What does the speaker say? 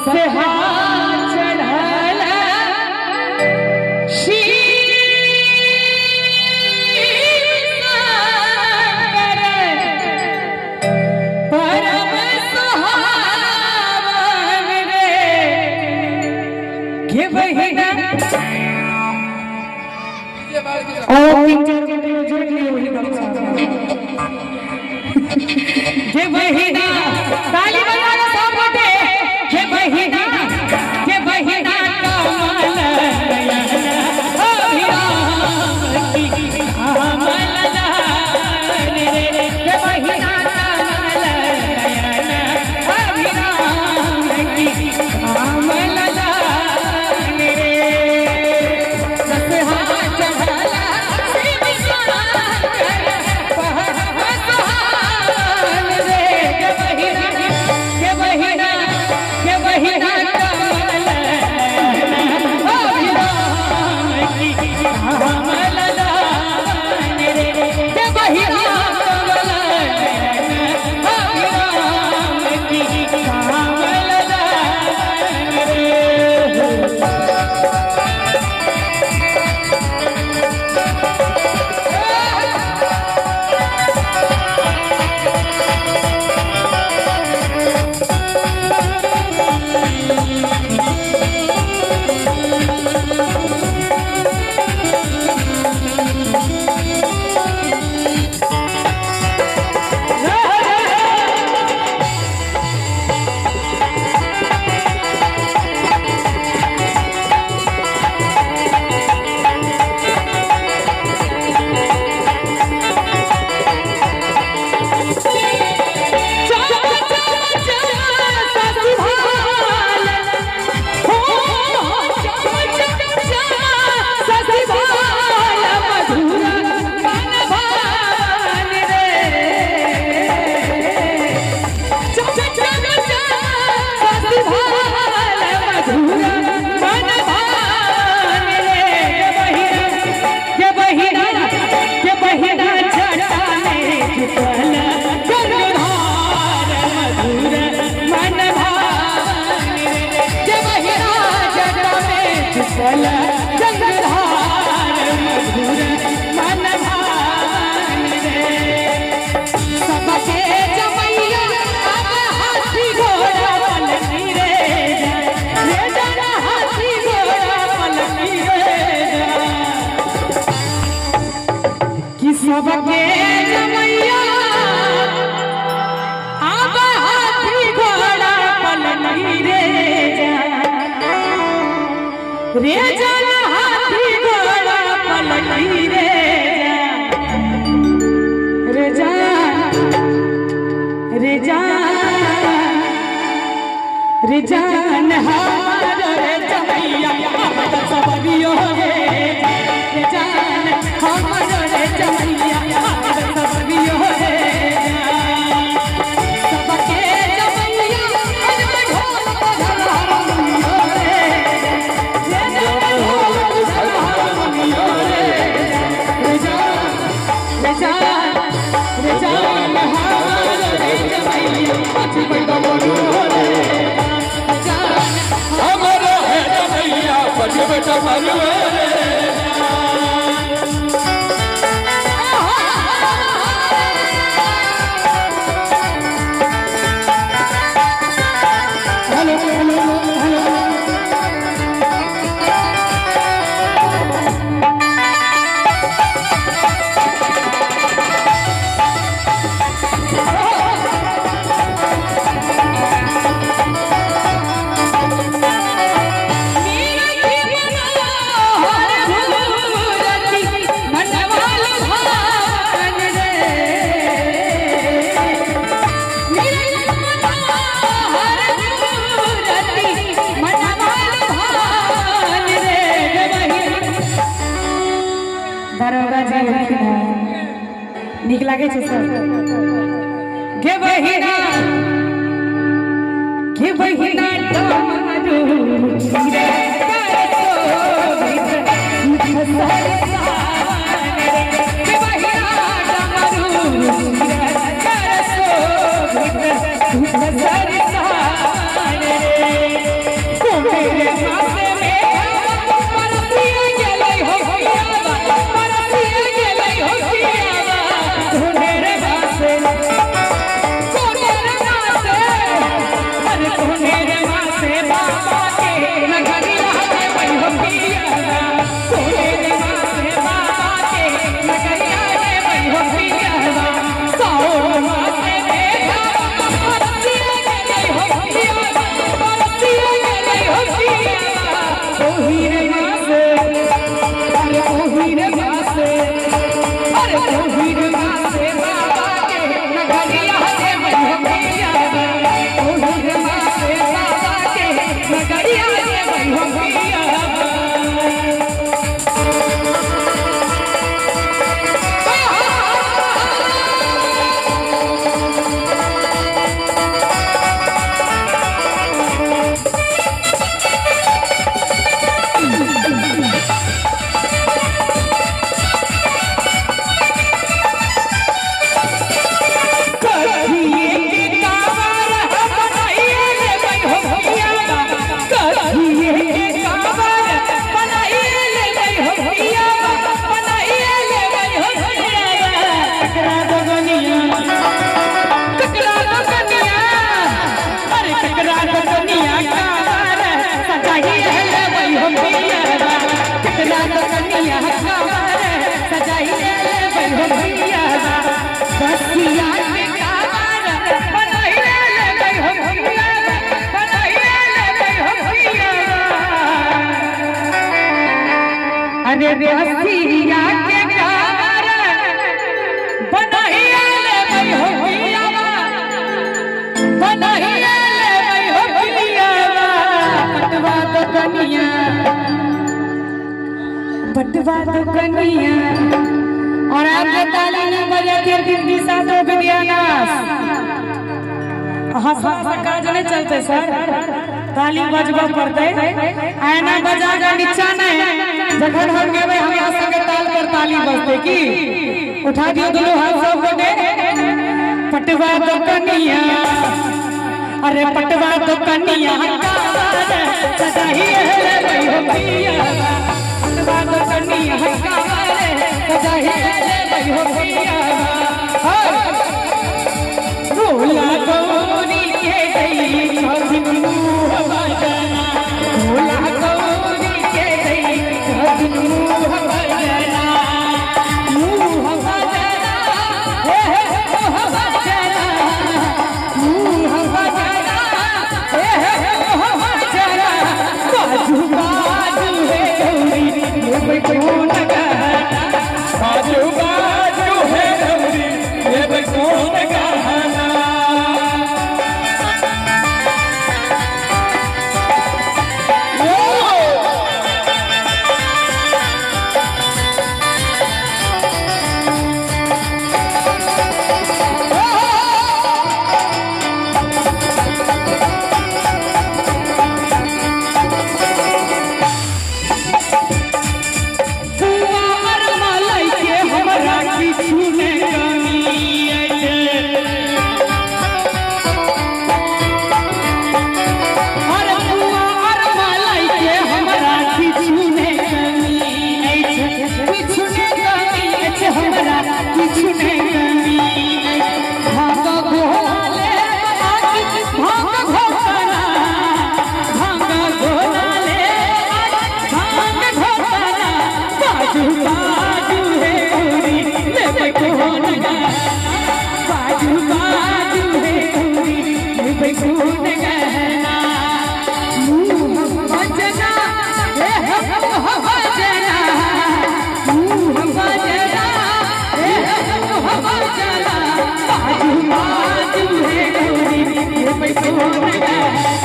ससहा चढ़ल शीशंकर परम सुहावन रे के बहिना ओ के बहिना ताली बजाना सब बटे के बहिना कमल सबके जमैया अब हाथी घोड़ा पलनी रे जान हाथी घोड़ा पलनी रे जान हमारो रे जमैया अब तो सबरियो रे जान हमारो रे जमैया अब तो सबरियो रे सबके जमैया आज में ढोल बजा रमियो रे जान ढोल बजा रमियो रे जान हमारो रे जमैया आज में ढोल बेटा निक लागे छे सर के बहिना तमारू रे के बहिना तमारू रे सगरिया ले हो पिया अरे रसिया के कार बनाइए ले भाई हो पियावा बनाइए ले भाई हो पियावा पटवा तो कनिया और आप ताली ने बजे थे दिन साथ विद्यानाश का जने चलते सर ताली बजबा पड़ते आयना बजा का नीचा नहीं जखन हम गए हम यहाँ संगे ताल कर ताली बजते की उठा दियो दोनों हाथ सब गोटे पटवा तो कनिया अरे पटवा तो कनिया सजाही है भाई हो पिया पटवा तो कनिया सजाही है भाई हो पिया भोला गौरी के गई दिन मुँह बजना भोला गौरी के गई दिन मुँह बजना मुँह बजना मुँह बजना मुँह बजना मुँह बजना बाजू बाजू है गौरी ये कौन गहना बाजू बाजू है गौरी ये कौन गहना बाजू बाजू है गौरी ये पैसों